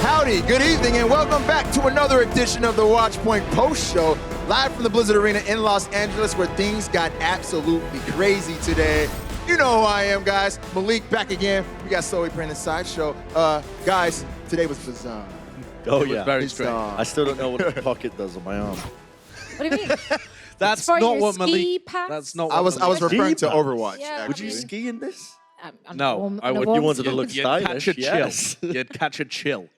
Howdy, good evening, and welcome back to another edition of the Watchpoint Post-Show, live from the Blizzard Arena in Los Angeles, where things got absolutely crazy today. You know who I am, guys. Malik back again. We got Zoe playing the sideshow. Guys, today was bizarre. Oh, yeah. Very strange. I still don't know what the pocket does on my arm. What do you mean? That's for not your what ski Malik. pants? That's not. I What was Malik- referring to Ski Overwatch. Yeah, Would you actually. ski in this? No, I would. You wanted to You'd- look you'd stylish, catch a yes. chill. You'd catch a chill.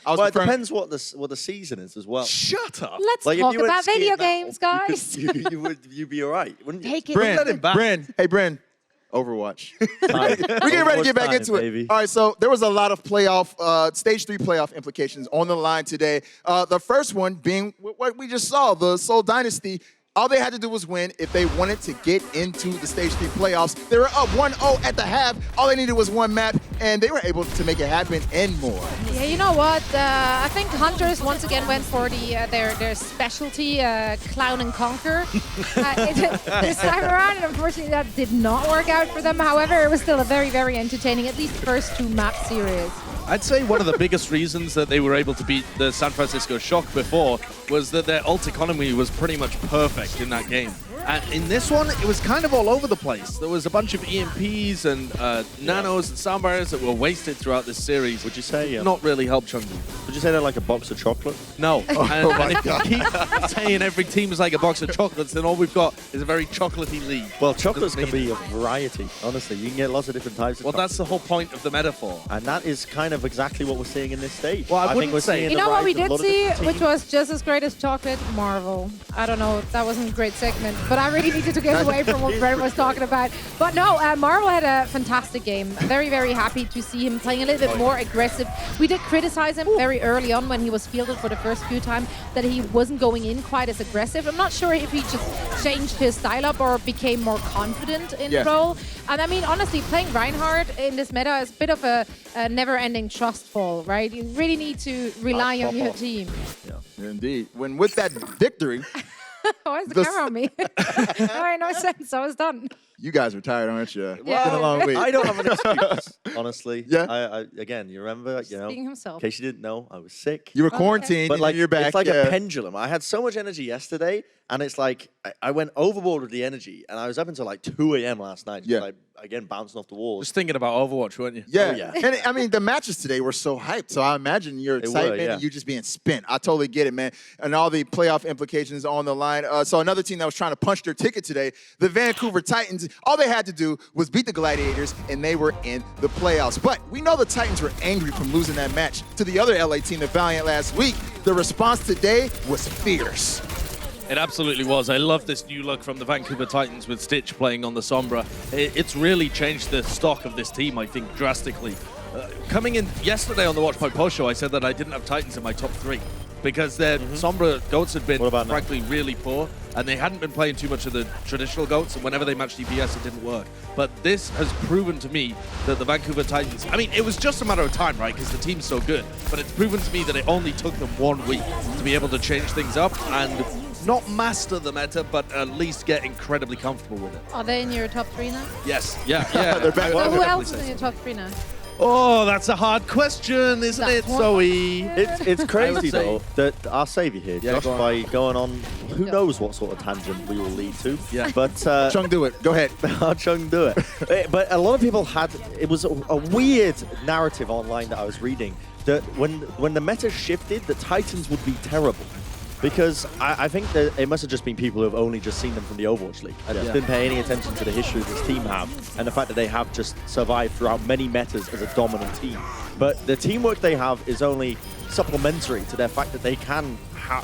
I was Well, it referring- depends what the season is as well. Shut up. Let's Like, if talk you went about skiing video now, games, guys. you'd be all right, wouldn't you? Take it. Bryn, let him back. Hey, Bryn. Overwatch. Time. We're getting ready to get back Overwatch into time, it. baby. All right, so there was a lot of stage 3 playoff implications on the line today. The first one being what we just saw, the Seoul Dynasty. All they had to do was win if they wanted to get into the stage 3 playoffs. They were up 1-0 at the half. All they needed was one map, and they were able to make it happen and more. Yeah, you know what? I think Hunters once again went for their specialty, clown and conquer. This time around, and unfortunately that did not work out for them. However, it was still a very, very entertaining, at least first 2 map series. I'd say one of the biggest reasons that they were able to beat the San Francisco Shock before was that their ult economy was pretty much perfect in that game. And in this one, it was kind of all over the place. There was a bunch of EMPs and nanos and sound barriers that were wasted throughout this series. Would you say? Not really helped Chengdu. Would you say they're like a box of chocolates? No. And if you keep saying every team is like a box of chocolates, then all we've got is a very chocolatey league. Well, chocolates Doesn't can mean- be a variety. Honestly, you can get lots of different types of. Well, chocolate. that's the whole point of the metaphor. And that is kind of exactly what we're seeing in this stage. Well, I think wouldn't we're say- seeing You the know what we rise of a did lot of see, different which teams. was just as great as chocolate? Marvel. I don't know, that wasn't a great segment, but I really needed to get away from what Brent was talking about. But no, Marvel had a fantastic game. Very, very happy to see him playing a little bit more aggressive. We did criticize him very early on when he was fielded for the first few times that he wasn't going in quite as aggressive. I'm not sure if he just changed his style up or became more confident in the role. And I mean, honestly, playing Reinhardt in this meta is a bit of a never-ending trust fall, right? You really need to rely on your team. Indeed. When with that victory, Why is the The- camera on me? That made no sense. I was done. you guys are tired, aren't you? It's Yeah. been a long week. I don't have an excuse, honestly. Yeah? Again, you remember, Being in himself. case you didn't know, I was sick. You were Okay. quarantined, But and like, then you're back. it's like yeah. a pendulum. I had so much energy yesterday, and it's like I went overboard with the energy, and I was up until like 2 a.m. last night, just Yeah. like, again, bouncing off the walls. Just thinking about Overwatch, weren't you? Yeah. Oh, yeah. And I mean, the matches today were so hyped. So I imagine your They were, excitement yeah. and you just being spent. I totally get it, man. And all the playoff implications on the line. So another team that was trying to punch their ticket today, the Vancouver Titans, all they had to do was beat the Gladiators, and they were in the playoffs. But we know the Titans were angry from losing that match to the other LA team, the Valiant, last week. The response today was fierce. It absolutely was. I love this new look from the Vancouver Titans with Stitch playing on the Sombra. It's really changed the stock of this team, I think, drastically. Coming in yesterday on the Watchpoint Postshow, I said that I didn't have Titans in my top 3 because their Sombra goats had been, What about now? frankly, really poor, and they hadn't been playing too much of the traditional goats, and whenever they matched DPS, it didn't work. But this has proven to me that the Vancouver Titans, I mean, it was just a matter of time, right, because the team's so good, but it's proven to me that it only took them 1 week to be able to change things up and not master the meta, but at least get incredibly comfortable with it. Are they in your top 3 now? Yes, yeah. They're back. I would So who definitely else say is in your so. top 3 now? Oh, that's a hard question, isn't That's it, one. Zoe? It's crazy, say- though, that our savior here, Yeah, just go on. by going on who Yeah. knows what sort of tangent we will lead to. Yeah. But Chung, do it. Go ahead. I'll Chung do it. But a lot of people had, it was a weird narrative online that I was reading, that when the meta shifted, the Titans would be terrible. Because I think that it must have just been people who have only just seen them from the Overwatch League and just didn't pay any attention to the history this team have and the fact that they have just survived throughout many metas as a dominant team. But the teamwork they have is only supplementary to their fact that they can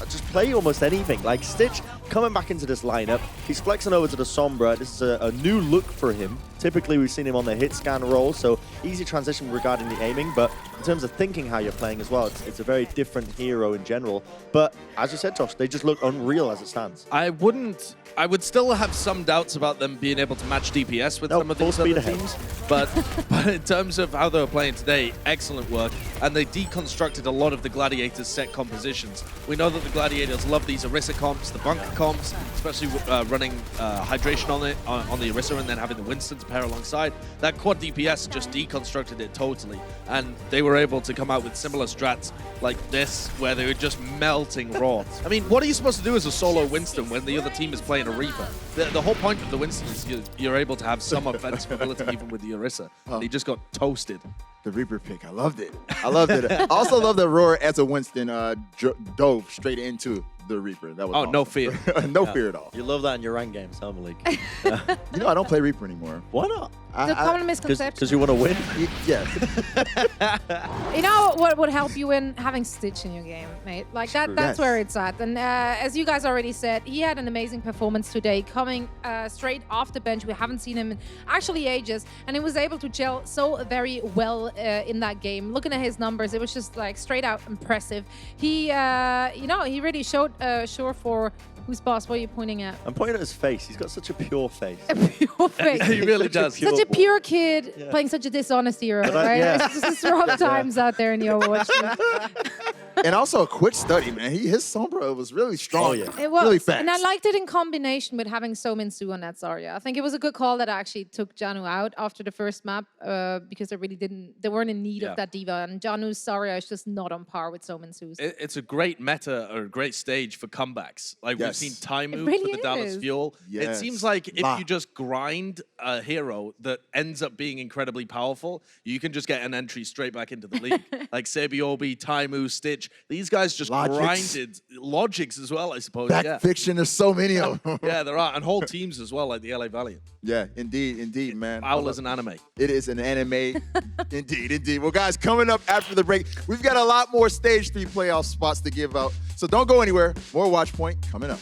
just play almost anything. Like Stitch coming back into this lineup, he's flexing over to the Sombra. This is a new look for him. Typically, we've seen him on the hit scan role, so easy transition regarding the aiming. But in terms of thinking how you're playing as well, it's a very different hero in general. But as you said, Josh, they just look unreal as it stands. I would still have some doubts about them being able to match DPS with No, some of full these speed other ahead. teams. But in terms of how they were playing today, excellent work. And they deconstructed a lot of the Gladiators' set compositions. We know that the Gladiators love these Orisa comps, the bunker comps, especially running hydration on it on the Orisa and then having the Winston to pair alongside. That quad DPS just deconstructed it totally, and they were able to come out with similar strats like this, where they were just melting raw. I mean, what are you supposed to do as a solo Winston when the other team is playing a Reaper? The whole point of the Winston is you're able to have some offensive ability even with the Orisa. He just got toasted. The Reaper pick, I loved it. I loved it. I also love that Roar as a Winston dove straight into the Reaper. That was awesome. No fear. No fear at all. You love that in your ranked games, Summer League. You know, I don't play Reaper anymore. Why not? The common misconception. Because you want to win? Yes. You know what would help you win? Having Stitch in your game, mate. Like that's where it's at. And as you guys already said, he had an amazing performance today, coming straight off the bench. We haven't seen him in actually ages, and he was able to gel so very well in that game. Looking at his numbers, it was just like straight out impressive. He, he really showed sure for. Who's boss? What are you pointing at? I'm pointing at his face. He's got such a pure face. A pure face. He really does. Such a pure kid playing such a dishonest hero, right? Yeah. It's just rough times out there in the Overwatch. And also a quick study, man. His Sombra was really strong. Oh, yeah. It was. Really fast. And I liked it in combination with having So-Min Soo on that Zarya. I think it was a good call that actually took Janu out after the first map because they weren't in need of that diva. And Janu's Zarya is just not on par with So-Min Soo's. It's a great meta or a great stage for comebacks. Like we've seen Taimu really for the Dallas is. Fuel. It Yes. seems like if you just grind a hero that ends up being incredibly powerful, you can just get an entry straight back into the league. Like Sebiobi, Taimu, Stitch. These guys just grinded. Logics as well, I suppose. Back fiction, there's so many of them. Yeah, there are. And whole teams as well, like the LA Valiant. Yeah, indeed, man. Owl is an anime. It is an anime. Indeed. Well, guys, coming up after the break, we've got a lot more Stage 3 playoff spots to give out. So don't go anywhere. More Watchpoint coming up.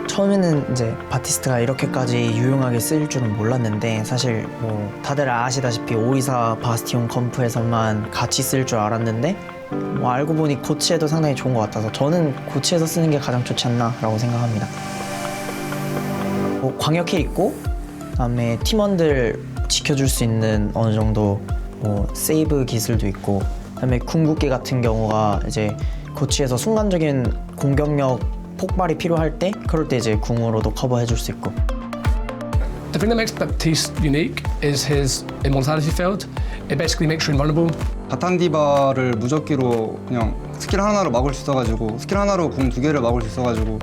처음에는 이제 바티스트가 이렇게까지 유용하게 쓰일 줄은 몰랐는데 사실 뭐 다들 아시다시피 오리사 바스티온 컴프에서만 같이 쓸 줄 알았는데 뭐 알고 보니 고치에도 상당히 좋은 것 같아서 저는 고치에서 쓰는 게 가장 좋지 않나라고 생각합니다. 뭐 광역힐 있고 그다음에 팀원들 지켜줄 수 있는 어느 정도 뭐 세이브 기술도 있고 그다음에 궁극기 같은 경우가 이제 고치에서 순간적인 공격력 폭발이 필요할 때 그럴 때 이제 궁으로도 커버해줄 수 있고. The thing that makes Baptiste unique is his immortality field. It basically makes you invulnerable. 바탄 디바를 무적기로 그냥 스킬 하나로 막을 수 있어가지고 스킬 하나로 궁 두 개를 막을 수 있어가지고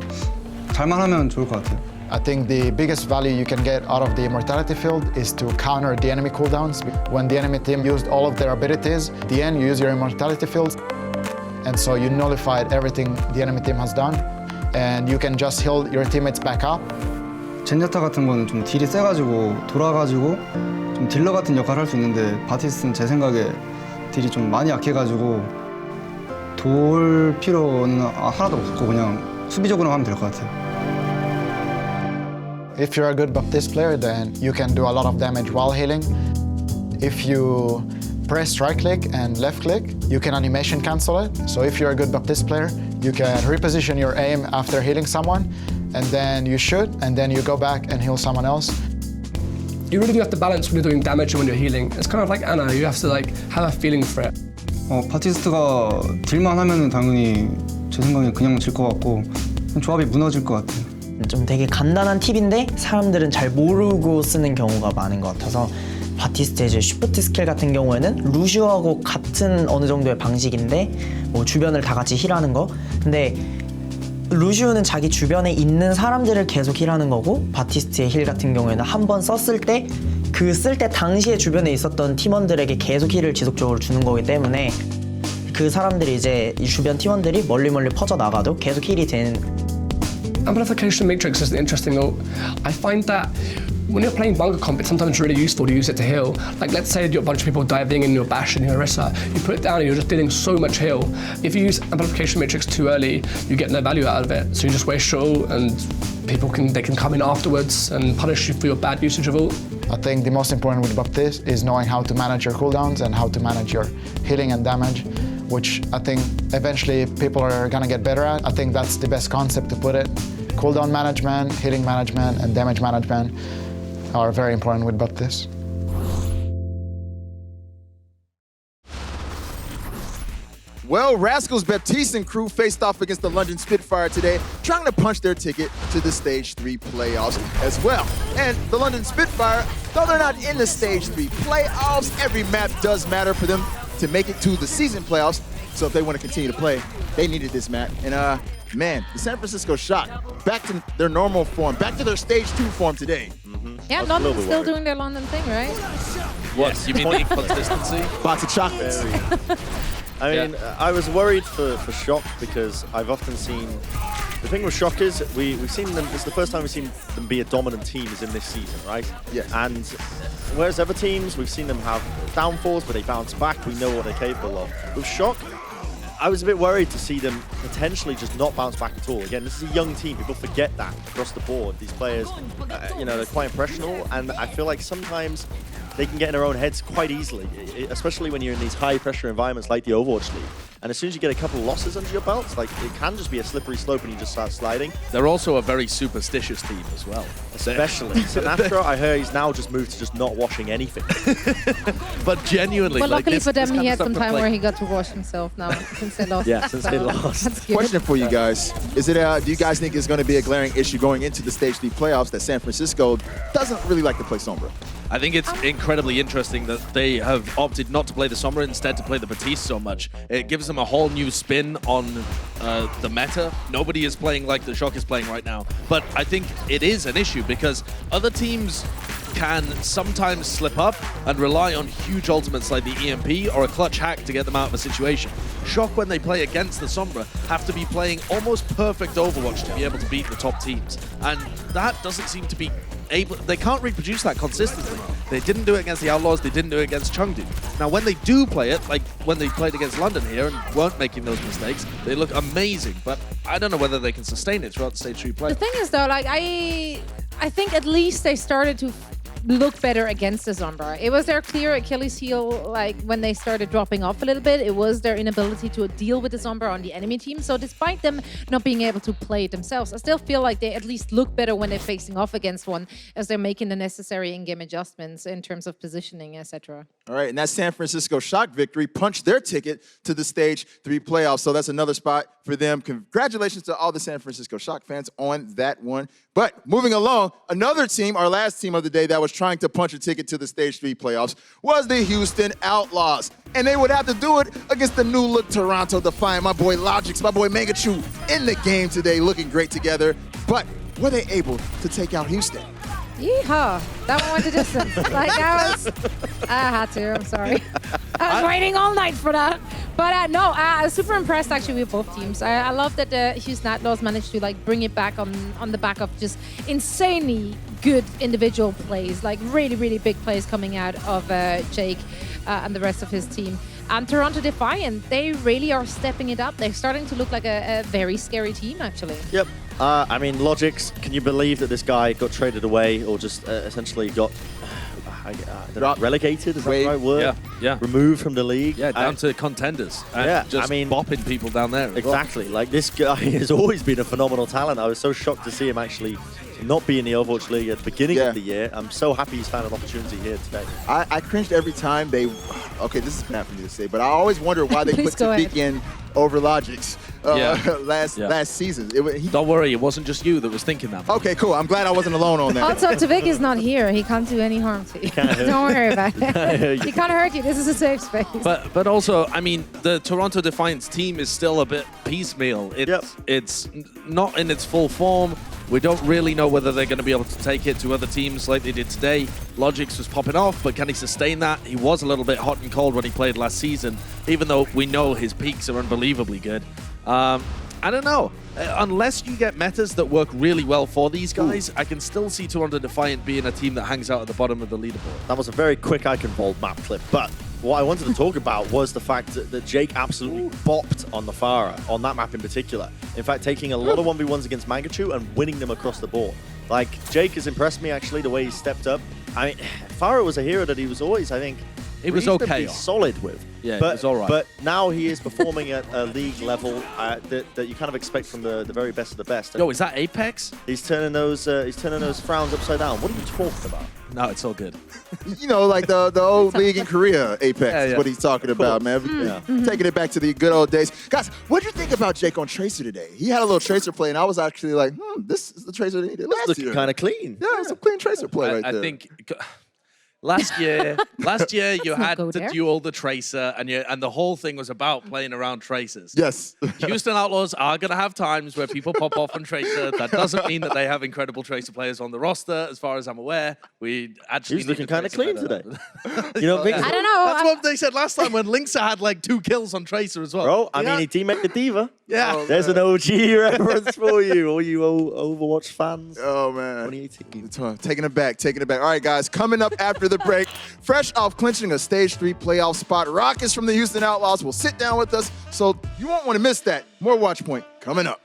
잘만 하면 좋을 것 같아요. I think the biggest value you can get out of the immortality field is to counter the enemy cooldowns. When the enemy team used all of their abilities, at the end you use your immortality field, and so you nullified everything the enemy team has done, and you can just heal your teammates back up. 젠야타 같은 거는 좀 딜이 세가지고 돌아가지고 좀 딜러 같은 역할을 할 수 있는데 바티스트는 제 생각에 딜이 좀 많이 약해가지고 볼 필요는 하나도 없고 그냥 수비적으로 하면 될 것 같아요. If you're a good Baptiste player, then you can do a lot of damage while healing. If you press right click and left click, you can animation cancel it. So if you're a good Baptiste player, you can reposition your aim after healing someone, and then you shoot, and then you go back and heal someone else. You really do have to balance when you're doing damage and when you're healing. It's kind of like Anna, you have to like have a feeling for it. 바티스트가 딜만 하면은 당연히 제 생각에 그냥 질 것 같고 조합이 무너질 것 같아요. 좀 되게 간단한 팁인데 사람들은 잘 모르고 쓰는 경우가 많은 것 같아서 바티스트의 이제 쉬프트 스킬 같은 경우에는 루시오하고 같은 어느 정도의 방식인데 뭐 주변을 다 같이 힐하는 거. 근데 루시오는 자기 주변에 있는 사람들을 계속 힐하는 거고 바티스트의 힐 같은 경우에는 한 번 썼을 때 그 쓸 때 당시에 주변에 있었던 팀원들에게 계속 힐을 지속적으로 주는 거기 때문에 그 사람들이 이제 이 주변 팀원들이 멀리 퍼져 나가도 계속 힐이 되는. Amplification matrix is interesting though. I find that when you're playing bunker comp, it's sometimes really useful to use it to heal. Like let's say you're a bunch of people diving in your Bash and your Orisa, you put it down and you're just dealing so much heal. If you use amplification matrix too early, you get no value out of it. So you just waste your ult and people can come in afterwards and punish you for your bad usage of ult. I think the most important with Baptiste is knowing how to manage your cooldowns and how to manage your healing and damage, which I think eventually people are gonna get better at. I think that's the best concept to put it. Cooldown management, healing management, and damage management are very important with Baptiste. Well, Rascals Baptiste and crew faced off against the London Spitfire today, trying to punch their ticket to the Stage 3 playoffs as well. And the London Spitfire, though they're not in the Stage 3 playoffs, every map does matter for them to make it to the season playoffs. So if they want to continue to play, they needed this map. And man, the San Francisco Shock, back to their normal form, back to their Stage 2 form today. Yeah, London's still doing their London thing, right? Yes, you mean the consistency? Box of chocolates. I mean, I was worried for Shock because I've often seen... The thing with Shock is we've seen them... It's the first time we've seen them be a dominant team is in this season, right? Yes. And whereas other teams, we've seen them have downfalls, but they bounce back. We know what they're capable of. With Shock, I was a bit worried to see them potentially just not bounce back at all. Again, this is a young team. People forget that across the board. These players, you know, they're quite impressionable, and I feel like sometimes they can get in their own heads quite easily, especially when you're in these high-pressure environments like the Overwatch League. And as soon as you get a couple of losses under your belts, like it can just be a slippery slope and you just start sliding. They're also a very superstitious team as well. Especially. Sinatra, I heard he's now just moved to just not washing anything. But genuinely, But like luckily this, for them, this kind he of had some stuff time can where play. he got to wash himself now since they lost. Yeah, since they lost. That's good. Question for you guys. Is it? Do you guys think it's going to be a glaring issue going into the Stage 3 playoffs that San Francisco doesn't really like to play Sombra? I think it's incredibly interesting that they have opted not to play the Sombra, instead to play the Baptiste so much. It gives them a whole new spin on the meta. Nobody is playing like the Shock is playing right now. But I think it is an issue because other teams can sometimes slip up and rely on huge ultimates like the EMP or a clutch hack to get them out of a situation. Shock, when they play against the Sombra, have to be playing almost perfect Overwatch to be able to beat the top teams. And that doesn't seem to be able... They can't reproduce that consistently. They didn't do it against the Outlaws, they didn't do it against Chengdu. Now, when they do play it, like when they played against London here and weren't making those mistakes, they look amazing. But I don't know whether they can sustain it throughout the Stage 3 play. The thing is, though, like I think at least they started to look better against the Sombra. It was their clear Achilles heel, like when they started dropping off a little bit. It was their inability to deal with the Sombra on the enemy team. So despite them not being able to play it themselves, I still feel like they at least look better when they're facing off against one, as they're making the necessary in-game adjustments in terms of positioning, etc. All right, and that San Francisco Shock victory punched their ticket to the Stage 3 playoffs. So that's another spot for them. Congratulations to all the San Francisco Shock fans on that one. But moving along, another team, our last team of the day that was trying to punch a ticket to the Stage 3 playoffs was the Houston Outlaws. And they would have to do it against the new-look Toronto Defiant. My boy Logix, my boy Megachu in the game today, looking great together. But were they able to take out Houston? Yeehaw! That one went the distance. Like I had to. I'm sorry. I was waiting all night for that. But no, I was super impressed actually with both teams. I love that the Houston Outlaws managed to like bring it back on the back of just insanely good individual plays, like really big plays coming out of Jake and the rest of his team. And Toronto Defiant, they really are stepping it up. They're starting to look like a very scary team, actually. Yep. I mean, Logix, can you believe that this guy got traded away or just essentially got relegated? Is that the right word? Yeah. Removed from the league? Yeah, down to contenders. And Yeah, just I mean, bopping people down there. as well. Exactly. Like, this guy has always been a phenomenal talent. I was so shocked to see him actually not be in the Overwatch League at the beginning of the year. I'm so happy he's found an opportunity here today. I cringed every time they. Okay, this is bad for me to say, but I always wonder why they put Please go ahead. Tafik in over Logix last season. Don't worry, it wasn't just you that was thinking that. Okay, cool. I'm glad I wasn't alone on that. Also, Tavik is not here. He can't do any harm to you. Don't worry about it. He can't hurt you. This is a safe space. But also, I mean, the Toronto Defiance team is still a bit piecemeal. It's not in its full form. We don't really know whether they're going to be able to take it to other teams like they did today. Logix was popping off, but can he sustain that? He was a little bit hot and cold when he played last season, even though we know his peaks are unbelievably good. I don't know. Unless you get metas that work really well for these guys, I can still see Toronto Defiant being a team that hangs out at the bottom of the leaderboard. That was a very quick icon vault map clip, but what I wanted to talk about was the fact that Jake absolutely bopped on the Farah, on that map in particular. In fact, taking a lot of 1v1s against Mangachu and winning them across the board. Like, Jake has impressed me, actually, the way he stepped up. I mean, Farah was a hero that he was always, I think, He was okay. solid with. Yeah, but, he was all right. But now he is performing at a league level that you kind of expect from the very best of the best. Yo, is that Apex? He's turning those frowns upside down. What are you talking about? No, it's all good. You know, like the old league in Korea, Apex is what he's talking about, man. Taking it back to the good old days. Guys, what did you think about Jake on Tracer today? He had a little Tracer play, and I was actually like, this is the Tracer that he did last year. Looking kind of clean. Yeah, it's a clean Tracer play right there. I think last year you had to duel the Tracer, and the whole thing was about playing around Tracers. Yes. Houston Outlaws are going to have times where people pop off on Tracer. That doesn't mean that they have incredible Tracer players on the roster, as far as I'm aware. We actually He's looking kind of Tracer clean better. today. You know, I don't know. That's what they said last time when Linksa had like 2 kills on Tracer as well. Bro, I mean, he teammated the Diva. Yeah. There's an OG reference for you, all you Overwatch fans. Oh, man. 2018. Taking it back. All right, guys, coming up after the break, fresh off clinching a Stage 3 playoff spot, Rockets from the Houston Outlaws will sit down with us, so you won't want to miss that. More Watchpoint coming up.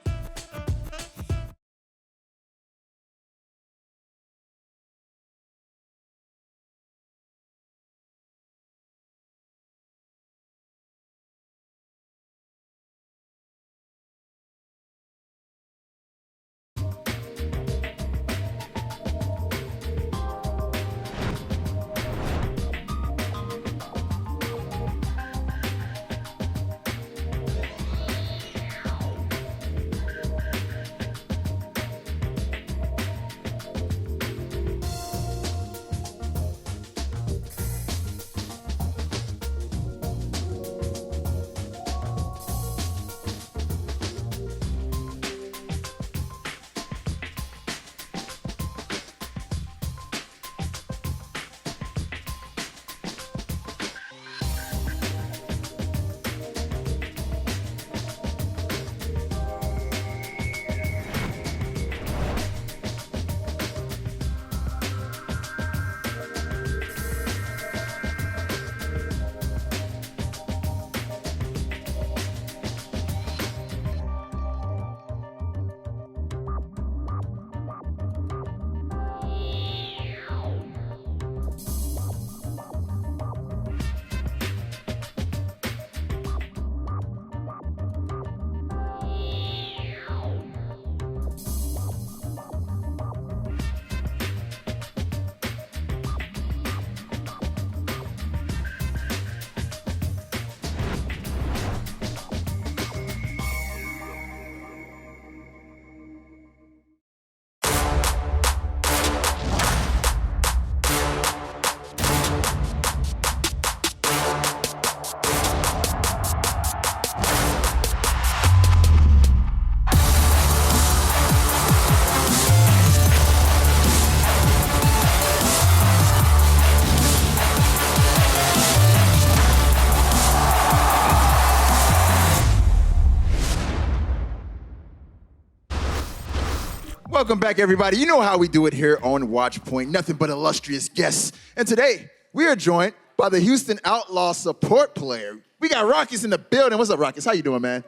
Welcome back, everybody. You know how we do it here on Watchpoint. Nothing but illustrious guests. And today, we are joined by the Houston Outlaw support player. We got Rockets in the building. What's up, Rockets? How you doing, man?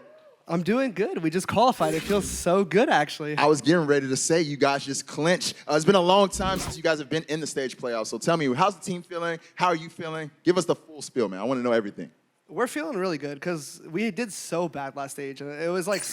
I'm doing good. We just qualified. It feels so good, actually. I was getting ready to say you guys just clinched. It's been a long time since you guys have been in the stage playoffs. So tell me, how's the team feeling? How are you feeling? Give us the full spiel, man. I want to know everything. We're feeling really good because we did so bad last stage. And it was like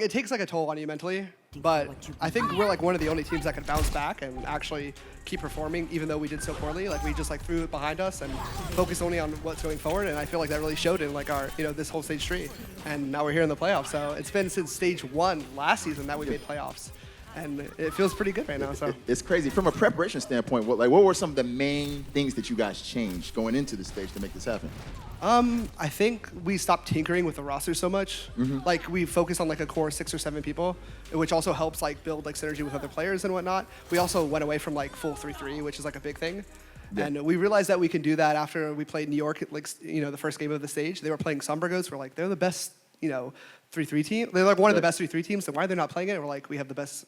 it takes like a toll on you mentally. But I think we're like one of the only teams that can bounce back and actually keep performing, even though we did so poorly. Like we just like threw it behind us and focused only on what's going forward. And I feel like that really showed in like our, this whole stage 3. And now we're here in the playoffs. So it's been since stage 1 last season that we made playoffs. And it feels pretty good right now. So it's crazy. From a preparation standpoint, what were some of the main things that you guys changed going into the stage to make this happen? I think we stopped tinkering with the roster so much. Like we focused on like a core 6 or 7 people, which also helps like build like synergy with other players and whatnot. We also went away from like full 3-3, which is like a big thing. Yeah. And we realized that we can do that after we played New York, like the first game of the stage. They were playing Sombra Goats. We're like, they're the best, 3-3 team. They're like one of the best 3-3 teams. So why are they not playing it? We're like, we have the best,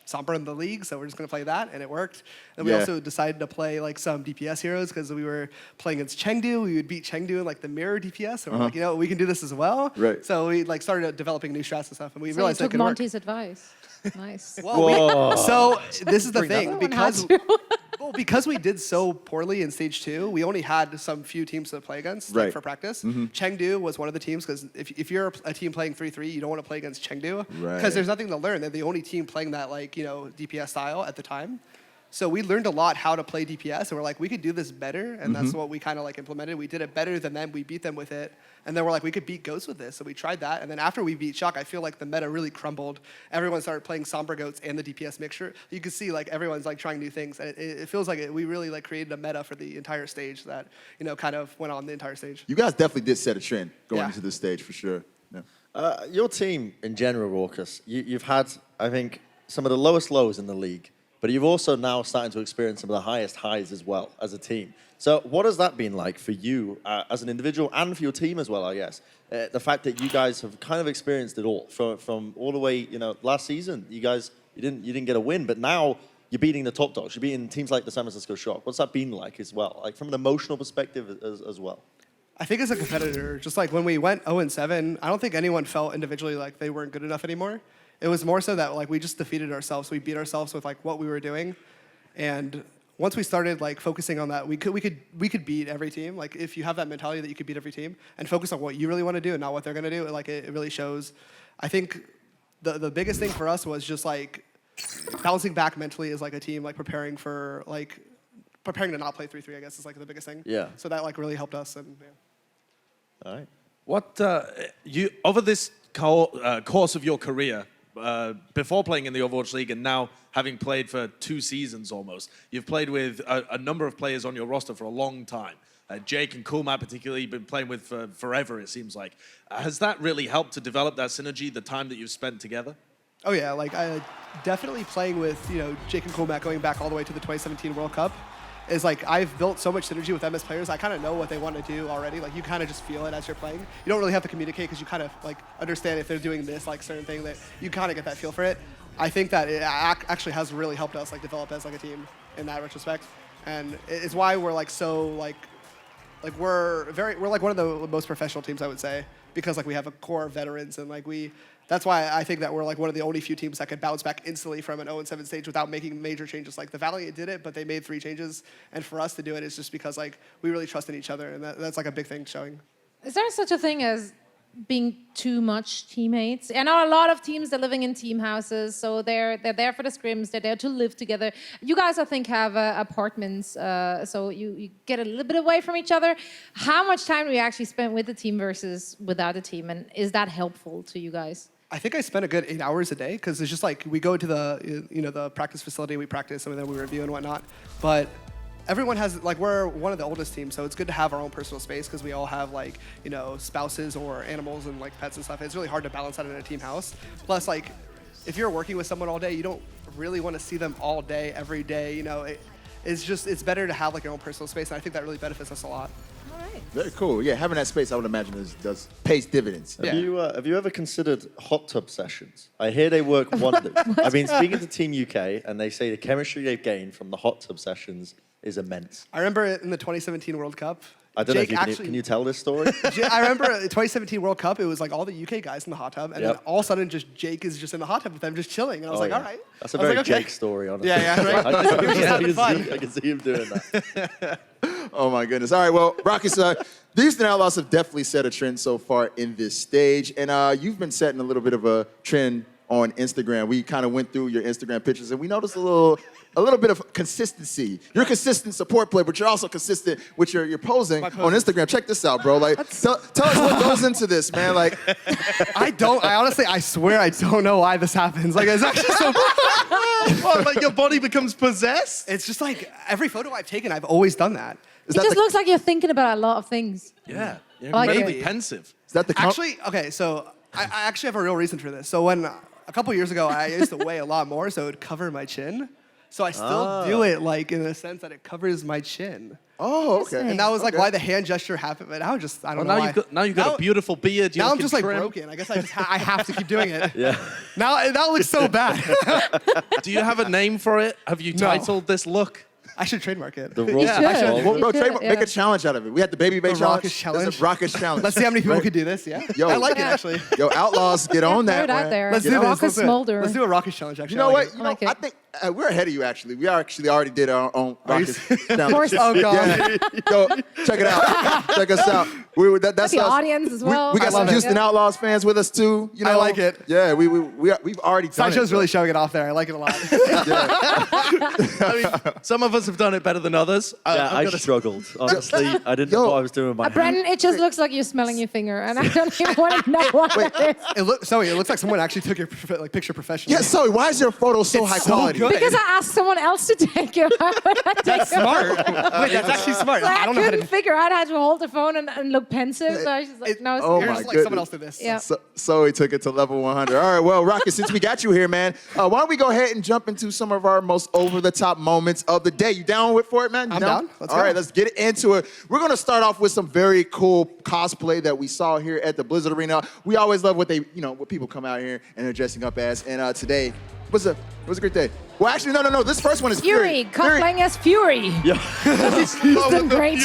Sombra in the league, so we're just gonna play that, and it worked. And we also decided to play like some DPS heroes because we were playing against Chengdu. We would beat Chengdu in like the mirror DPS, so we're like, we can do this as well. Right. So we like started developing new strats and stuff, and we So realized you that took could Monty's work. advice. Nice. Well, so this is the thing Everyone had because to. because we did so poorly in stage 2, we only had some few teams to play against like, for practice. Chengdu was one of the teams because if you're a team playing 3-3, you don't want to play against Chengdu because there's nothing to learn. They're the only team playing that DPS style at the time. So we learned a lot how to play DPS, and we're like, we could do this better, and that's what we kind of like implemented. We did it better than them. We beat them with it, and then we're like, we could beat Goats with this. So we tried that, and then after we beat Shock, I feel like the meta really crumbled. Everyone started playing Sombra Goats and the DPS mixture. You can see like everyone's like trying new things, and it feels like we really like created a meta for the entire stage that kind of went on the entire stage. You guys definitely did set a trend going into this stage for sure. Yeah. Your team in general, Raucus, you've had, I think, some of the lowest lows in the league. But you've also now starting to experience some of the highest highs as well as a team. So what has that been like for you as an individual and for your team as well, I guess? The fact that you guys have kind of experienced it all from all the way, last season, you didn't get a win, but now you're beating the top dogs. You're beating teams like the San Francisco Shock. What's that been like as well? Like from an emotional perspective as well? I think as a competitor, just like when we went 0-7, I don't think anyone felt individually like they weren't good enough anymore. It was more so that like we just defeated ourselves. We beat ourselves with like what we were doing, and once we started like focusing on that, we could beat every team. Like if you have that mentality that you could beat every team and focus on what you really want to do and not what they're gonna do, like it really shows. I think the biggest thing for us was just like bouncing back mentally as like a team, like preparing to not play 3-3. I guess is like the biggest thing. Yeah. So that like really helped us. And All right. What you over this course of your career? Before playing in the Overwatch League and now having played for 2 seasons almost, you've played with a number of players on your roster for a long time. Jake and Coolmat particularly, you've been playing with for forever, it seems like. Has that really helped to develop that synergy, the time that you've spent together? Oh yeah, like I definitely playing with Jake and Coolmat going back all the way to the 2017 World Cup is like I've built so much synergy with them as players. I kind of know what they want to do already. Like you kind of just feel it as you're playing. You don't really have to communicate because you kind of like understand if they're doing this like certain thing that you kind of get that feel for it. I think that it actually has really helped us like develop as like a team in that retrospect, and it's why we're like so like we're like one of the most professional teams I would say because like we have a core of veterans and like that's why I think that we're like one of the only few teams that can bounce back instantly from an 0-7 stage without making major changes. Like the Valiant did it, but they made 3 changes. And for us to do it is just because like we really trust in each other, and that's like a big thing showing. Is there such a thing as being too much teammates? I know a lot of teams are living in team houses, so they're there for the scrims. They're there to live together. You guys, I think, have apartments, so you get a little bit away from each other. How much time do you actually spend with the team versus without the team, and is that helpful to you guys? I think I spent a good 8 hours a day because it's just like we go to the the practice facility, we practice, and then we review and whatnot. But everyone has like we're one of the oldest teams, so it's good to have our own personal space because we all have like spouses or animals and like pets and stuff. It's really hard to balance that in a team house. Plus, like if you're working with someone all day, you don't really want to see them all day, every day. It's better to have like your own personal space, and I think that really benefits us a lot. All right. Very cool. Yeah, having that space, I would imagine, pays dividends. Have you ever considered hot tub sessions? I hear they work wonders. I've been speaking to Team UK, and they say the chemistry they've gained from the hot tub sessions is immense. I remember in the 2017 World Cup. I don't know if Jake you actually, can you tell this story? I remember in 2017 World Cup, it was like all the UK guys in the hot tub, and then Yep. all of a sudden, just Jake is just in the hot tub with them, just chilling. And I was like, yeah. all right. That's a I was very like, okay. Jake story, honestly. Yeah, right? He was just having fun. I can see him doing that. Oh my goodness. All right, well, Rockets, the Houston Outlaws have definitely set a trend so far in this stage. And you've been setting a little bit of a trend on Instagram. We kind of went through your Instagram pictures and we noticed a little bit of consistency. You're a consistent support player, but you're also consistent with your posing on Instagram. Check this out, bro. Like, tell us what goes into this, man. Like, I swear I don't know why this happens. Like, it's actually so What, like your body becomes possessed? It's just like every photo I've taken, I've always done that. It just looks like you're thinking about a lot of things. Yeah. You're Like incredibly it. pensive. is that the Actually, okay, so I actually have a real reason for this. So when a couple years ago, I used to weigh a lot more, so it would cover my chin. So I still do it like in the sense that it covers my chin. Oh, okay. And that was like why the hand gesture happened. But now I don't know why. Now you've got a beautiful beard. Now I'm just like trim. broken. I guess I have to keep doing it. Yeah. Now that looks so bad. Do you have a name for it? Have you titled this look? I should trademark it. The rules Yeah. of should. golf. Well, bro, You should, make a challenge out of it. We had the Baby Bay The challenge. Rockets challenge? This is Rockets challenge. Let's see how many people Right? could do this. Yeah. Yo, I like it Yeah. actually. Yo, Outlaws, get on Throw that, it out man. there. Let's do this. Rocket Let's do it. smolder. Let's do a rocket challenge. Actually, You know I what? like it. You know, like it. I think we're ahead of you, actually. We actually already did our own Are you Rockets serious? challenge. course. Oh god. Yeah. Yo, check it out. Check us out. That's The us. audience as well. We got I some love it. Houston Outlaws fans with us too. You know, I like it. Yeah, we've already done Sideshow's it. really showing it off there. I like it a lot. I mean, some of us have done it better than others. Yeah, I'm I gonna- struggled. Honestly, I didn't know what I was doing with my hand. Brendan, it just looks like you're smelling your finger, and I don't even want to know what it is. It looks like someone actually took your picture professionally. Yeah, Zoe, why is your photo so It's high so quality? good. Because I asked someone else to take it. Why would I take That's it? smart. Wait, that's actually smart. So I I don't know how couldn't to. figure out how to hold the phone and look pensive. So I was just like, no, it's Oh You're my just like goodness. someone else did this. Yeah. Zoe took it to level 100. All right, well, Rocket, since we got you here, man, why don't we go ahead and jump into some of our most over-the-top moments of the day? You down for it, man? You I'm down. Let's All go. right, let's get into it. We're going to start off with some very cool cosplay that we saw here at the Blizzard Arena. We always love what people come out here and they're dressing up as. And today was a great day. Well, actually, no. This first one is Fury, cosplaying as Fury. Yeah. He's done great.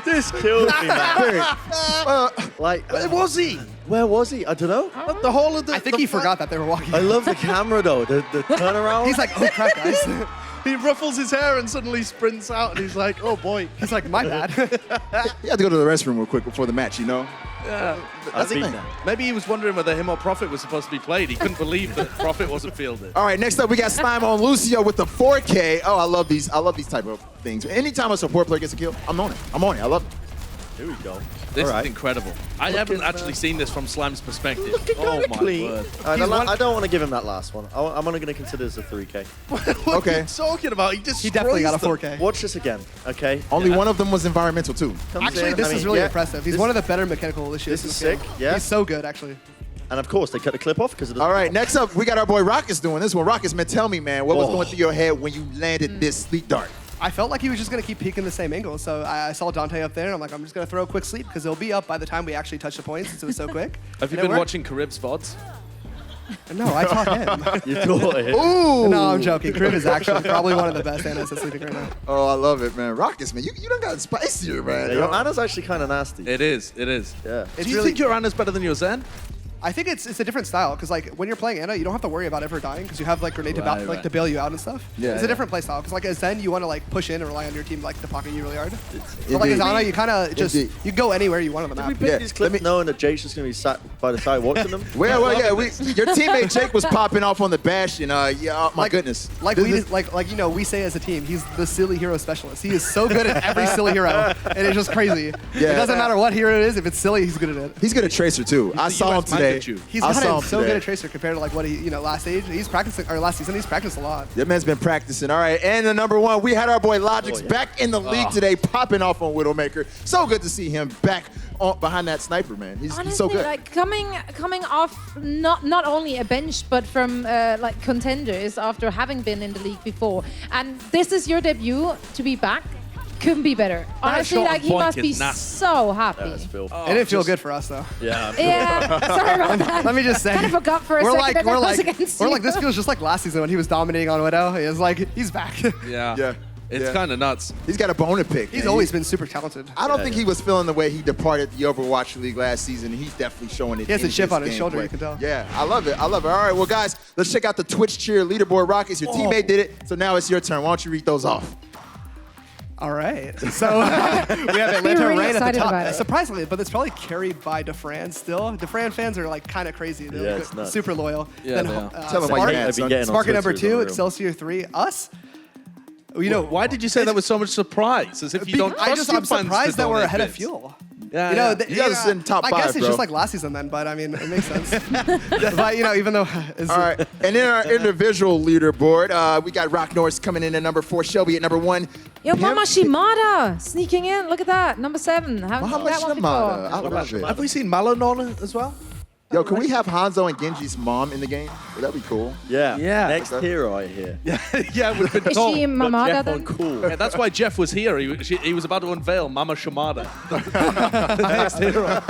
This killed me, man. Fury. Like, Where was he? where was he? I don't know. The whole of the. I think he forgot that they were walking. I love the camera though. The turnaround. He's like, oh crap, guys. He ruffles his hair and suddenly sprints out, and he's like, "Oh boy." He's like, my bad. You had to go to the restroom real quick before the match, you know? Yeah. I've been thing. there. Maybe he was wondering whether him or Prophet was supposed to be played. He couldn't believe that Prophet wasn't fielded. All right, next up we got Slime on Lucio with the 4K. Oh, I love these type of things. Anytime a support player gets a kill, I'm on it. I love it. Here we go. This All right. is incredible. I haven't actually seen this from Slime's perspective. Oh my Clean. word. I don't want to give him that last one. I'm only going to consider this a 3K. What Okay. are you talking about? He Definitely got a destroys them. 4K. Watch this again, okay? Only one of them was environmental too. Comes Actually, in, this I is mean, really yeah, impressive. He's this- one of the better mechanical issues. This is sick, yeah. He's so good, actually. And of course, they cut the clip off because of the. All right, next up we got our boy Rockets doing this one. Rockets, man, tell me, man, what was going through your head when you landed this sleep dart? I felt like he was just going to keep peeking the same angle. So I saw Dante up there, and I'm like, I'm just going to throw a quick sleep because it'll be up by the time we actually touch the points since it was so quick. Have you And it been worked. watching Carib's VODs? No, I taught him. You thought it. Ooh! No, I'm joking. Crib is actually probably one of the best analysts that's sleeping right now. Oh, I love it, man. Rockets, man, you done got spicier, man. Yeah, your Anna's actually kind of nasty. It is. It is. Yeah. It's Do you really, think your Anna's better than your Zen? I think it's a different style because like when you're playing Ana, you don't have to worry about ever dying because you have like grenade Right, to bail you out and stuff. Yeah, it's yeah. a different play style because like as Zen you want to like push in and rely on your team like to pocket you really hard. But like Indeed. as Ana, you kind of just Indeed. you go anywhere you want on the Did we map. pick Yeah, these let clips me- knowing that Jake's just going to be sat by the side watching them? Well, yeah, your teammate Jake was popping off on the Bastion. Yeah, oh my Like- goodness. Like This we is- like you know we say as a team, he's the silly hero specialist. He is so good at every silly hero, and it's just crazy. Yeah. It doesn't matter what hero it is. If it's silly, he's good at it. He's good at Tracer too. I the saw him US today. magnitude. He's I got saw it him so today. good at Tracer compared to like what he last stage. He's practicing or last season he's practiced a lot. That man's been practicing. All right, and the number one, we had our boy Logix back in the league today, popping off on Widowmaker. So good to see him back behind that sniper, man. He's Honestly, so good. like coming off not only a bench but from like contenders after having been in the league before, and this is your debut to be back. Couldn't be better. Honestly, shot like on he point must is be nasty. so happy. That's filthy. It didn't feel good for us though. Yeah. Yeah, sorry about that. Let me just say. Kind of forgot for a We're second like that we're was like against we're you. like this feels just like last season when he was dominating on Widow. It's like he's back. Yeah. yeah. It's kind of nuts. He's got a bone to pick. He's man. always been super talented. I don't think he was feeling the way he departed the Overwatch League last season. He's definitely showing it. He has a in chip his on his shoulder, gameplay. you can tell. Yeah, I love it. I love it. All right, well, guys, let's check out the Twitch cheer leaderboard. Rockets, your teammate did it, so now it's your turn. Why don't you read those off? All right. So we have Atlanta really right at the excited top. about it. Surprisingly, but it's probably carried by DeFran still. DeFran fans are like kind of crazy. They're Yeah, it's nuts. super loyal. Yeah, then, they are. Tell them why Spark, you're mad, I've been son. getting on Spark at number Twitter, 2, it's Excelsior 3, us. You know, Why did you say that with so much surprise? As if you don't trust I'm your fans surprised to that we're donate ahead of bits. Fuel. Yeah, You know, yeah. You guys are sitting top I five, guess it's bro. just like last season then, but I mean, it makes sense. But you know, even though it's, All right, and in our individual leaderboard, we got Rock Norris coming in at number 4, Shelby at number 1. Yo, Him- Mama Shimada sneaking in. Look at that. Number 7. Haven't seen Mama that one Shimada. before. I love it. Have we seen Malanon as well? Yo, can we have Hanzo and Genji's mom in the game? Would that be cool? Yeah. Yeah. Next hero I hear. Yeah, we've been Is told. she Mamada Jeff then? on cool. Yeah, that's why Jeff was here. He was about to unveil Mama Shimada. The next hero.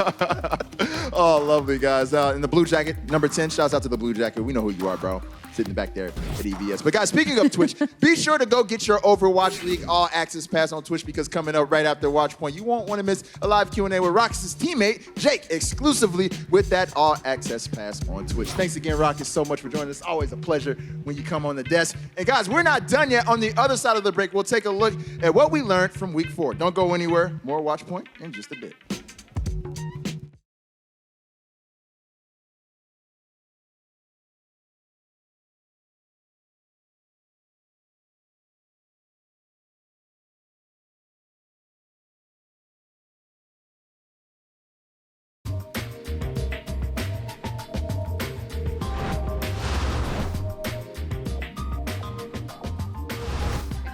Oh, lovely, guys. In the blue jacket, number 10, shouts out to the blue jacket. We know who you are, bro. Sitting back there at EVS. But guys, speaking of Twitch, be sure to go get your Overwatch League All Access Pass on Twitch, because coming up right after Watchpoint, you won't want to miss a live Q&A with Rockets' teammate, Jake, exclusively with that All Access Pass on Twitch. Thanks again, Rockets, so much for joining us. Always a pleasure when you come on the desk. And guys, we're not done yet. On the other side of the break, we'll take a look at what we learned from Week 4. Don't go anywhere. More Watchpoint in just a bit.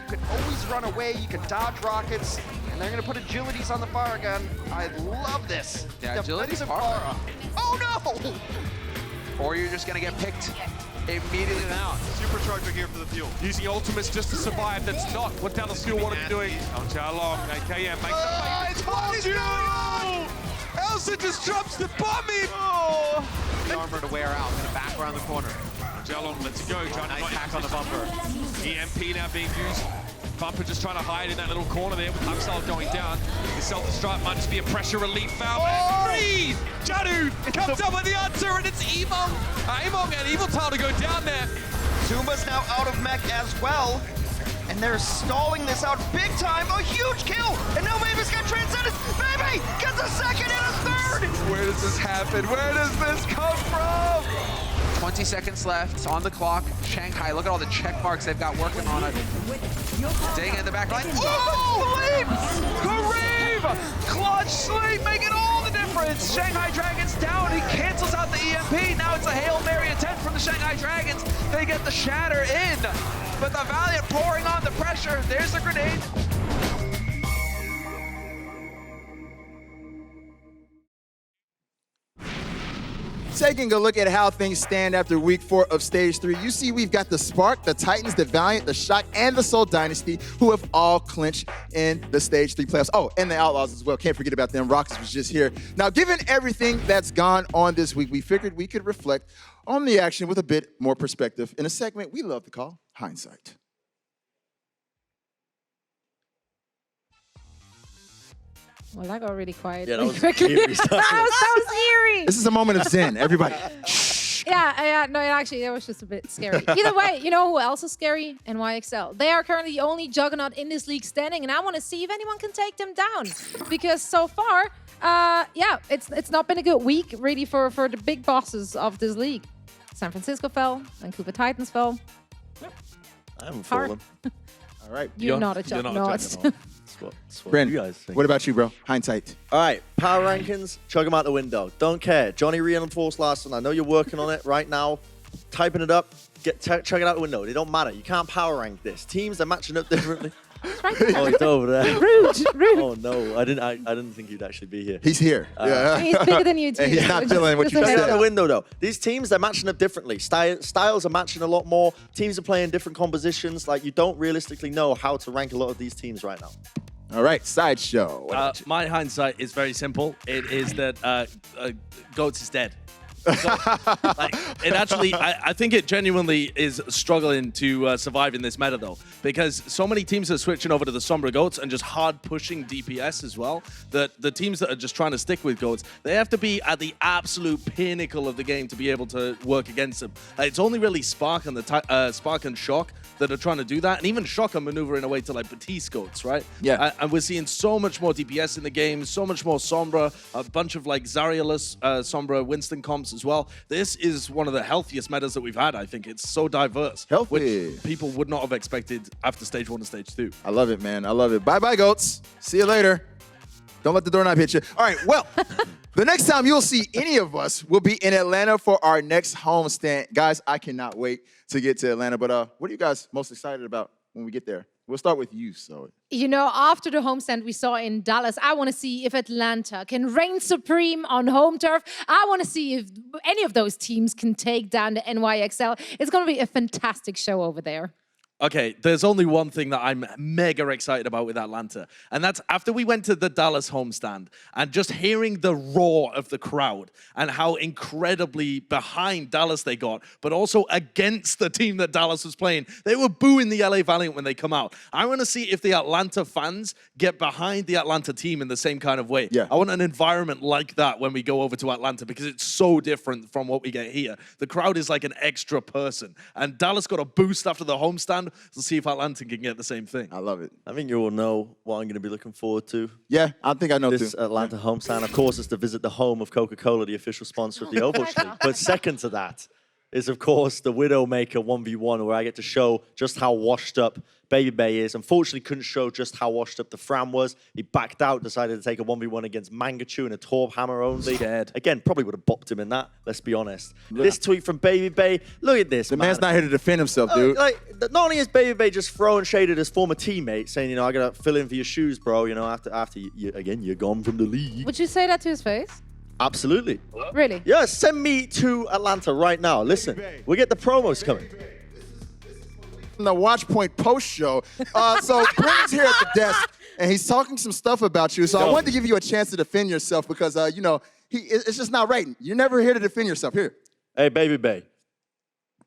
You can always run away, you can dodge rockets, and they're gonna put agilities on the fire gun. I love this. Yeah, agility's Defensive hard. aura. Oh no! Or you're just gonna get picked immediately now. Supercharger here for the fuel. Using ultimates just to survive. That's not what Down the Steel wanted to be doing. On how long? AKM makes I told you! Elsa just drops the bomb in! Oh. The armor to wear out. Gonna back around the corner. Jalon, let's go. Trying Nice to hack on the bumper. EMP now being used. Bumper just trying to hide in that little corner there with Upsell going down. The self-destruct might just be a pressure relief foul. Freeze! Jadu comes up with the answer, and it's Emong. Emong and Evil Tile to go down there. Zuma's now out of mech as well. And they're stalling this out big time. A huge kill! And now Mavis got transcended. Maybe gets a second and a third! Where does this happen? Where does this come from? 20 seconds left on the clock. Shanghai, look at all the check marks they've got working on it. Dang in the back line. Oh! Kareem! Clutch sleep, making all the difference. Shanghai Dragons down. He cancels out the EMP. Now it's a Hail Mary attempt from the Shanghai Dragons. They get the shatter in. But the Valiant pouring on the pressure. There's the grenade. Taking a look at how things stand after Week 4 of Stage 3, you see we've got the Spark, the Titans, the Valiant, the Shock, and the Soul Dynasty, who have all clinched in the Stage 3 playoffs. Oh, and the Outlaws as well. Can't forget about them. Rockets was just here. Now, given everything that's gone on this week, we figured we could reflect on the action with a bit more perspective in a segment we love to call Hindsight. Well, that got really quiet. Yeah, that was quickly. eerie that stuff. was eerie. This is a moment of zen. Everybody. Yeah, no, actually, that was just a bit scary. Either way, you know who else is scary? NYXL. They are currently the only juggernaut in this league standing, and I want to see if anyone can take them down. Because so far, yeah, it's not been a good week, really, for the big bosses of this league. San Francisco fell, Vancouver Titans fell. I haven't Hard. fallen. All right. You're not a juggernaut. That's what Brent, you guys think. what about you, bro? Hindsight. All right, power rankings, chug them out the window. Don't care. Johnny reinforced last one. I know you're working on it right now, typing it up. Chug it out the window. It don't matter. You can't power rank this. Teams are matching up differently. Oh, he's over there. Rude. Oh no, I didn't think he'd actually be here. He's here. Yeah. He's bigger than you, too. And he's not Just- feeling what just you a said. heads Out the up. window though. These teams, they're matching up differently. Styles are matching a lot more. Teams are playing different compositions. Like, you don't realistically know how to rank a lot of these teams right now. All right, Sideshow. What about you? My hindsight is very simple. It is that Goats is dead. So, like, it actually, I think it genuinely is struggling to survive in this meta, though, because so many teams are switching over to the Sombra Goats and just hard pushing DPS as well, that the teams that are just trying to stick with Goats, they have to be at the absolute pinnacle of the game to be able to work against them. It's only really Spark and Spark and Shock that are trying to do that, and even Shock are maneuvering away to like Batiste Goats, right? Yeah. And we're seeing so much more DPS in the game, so much more Sombra, a bunch of like Zarya-less Sombra, Winston comps as well. This is one of the healthiest metas that we've had, I think. It's so diverse. Healthy. Which people would not have expected after stage 1 and stage 2. I love it, man. I love it. Bye-bye, Goats. See you later. Don't let the doorknob hit you. All right, well, the next time you'll see any of us will be in Atlanta for our next homestand. Guys, I cannot wait to get to Atlanta, but what are you guys most excited about when we get there? We'll start with you, so. You know, after the homestand we saw in Dallas, I want to see if Atlanta can reign supreme on home turf. I want to see if any of those teams can take down the NYXL. It's going to be a fantastic show over there. Okay, there's only one thing that I'm mega excited about with Atlanta, and that's after we went to the Dallas homestand and just hearing the roar of the crowd and how incredibly behind Dallas they got, but also against the team that Dallas was playing. They were booing the LA Valiant when they come out. I want to see if the Atlanta fans get behind the Atlanta team in the same kind of way. Yeah. I want an environment like that when we go over to Atlanta because it's so different from what we get here. The crowd is like an extra person, and Dallas got a boost after the homestand. We'll see if Atlanta can get the same thing. I love it. I think you all know what I'm going to be looking forward to. Yeah, I think I know This too. Atlanta homestand, of course, is to visit the home of Coca-Cola, the official sponsor of the Overwatch League. But second to that is, of course, the Widowmaker 1v1, where I get to show just how washed up Baby Bay is. Unfortunately, couldn't show just how washed up the Fram was. He backed out, decided to take a 1v1 against Mangachu in a Torb hammer only. Scared. Again, probably would have bopped him in that, let's be honest. Yeah. This tweet from Baby Bay, look at this, The man's not here to defend himself, dude. Like, not only is Baby Bay just throwing shade at his former teammate, saying, you know, I got to fill in for your shoes, bro, you know, after you're gone from the league. Would you say that to his face? Absolutely. Really? Yeah, send me to Atlanta right now. Listen, we get the promos coming. The Watchpoint post show. So Brandon's here at the desk, and he's talking some stuff about you. So I wanted to give you a chance to defend yourself because, you know, it's just not right. You're never here to defend yourself. Here. Hey, Baby Bay.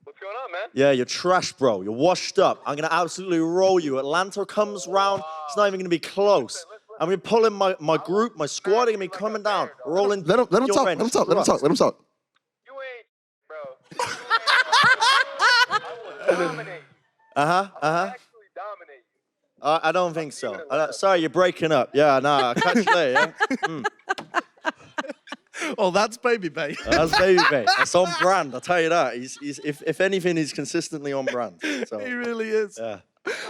What's going on, man? Yeah, you're trash, bro. You're washed up. I'm going to absolutely roll you. Atlanta comes round. It's not even going to be close. I'm going to pull in my group, my squad. They're going to be coming down, rolling. Let him talk. Let him talk. Let him talk. Let him talk. You ain't, bro. I will dominate. Actually dominate you. I don't think so. Sorry, you're breaking up. Yeah, nah, catch you later. Yeah? Oh, that's Baby Bay. That's Baby Bay. That's on brand, I'll tell you that. He's if anything, he's consistently on brand. So, He really is. yeah.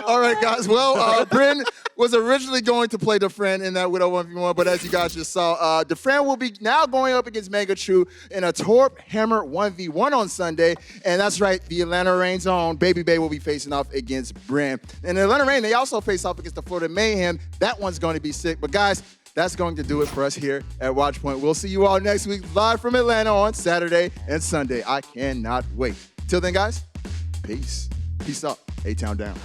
All right, guys. Well, Bryn was originally going to play Defran in that Widow 1v1, but as you guys just saw, Defran will be now going up against Mangachu in a Torp Hammer 1v1 on Sunday. And that's right, the Atlanta Reign's own Baby Bay will be facing off against Bryn. And the Atlanta Reign, they also face off against the Florida Mayhem. That one's going to be sick. But guys, that's going to do it for us here at Watchpoint. We'll see you all next week live from Atlanta on Saturday and Sunday. I cannot wait. Till then, guys, peace. Peace up. A-Town down.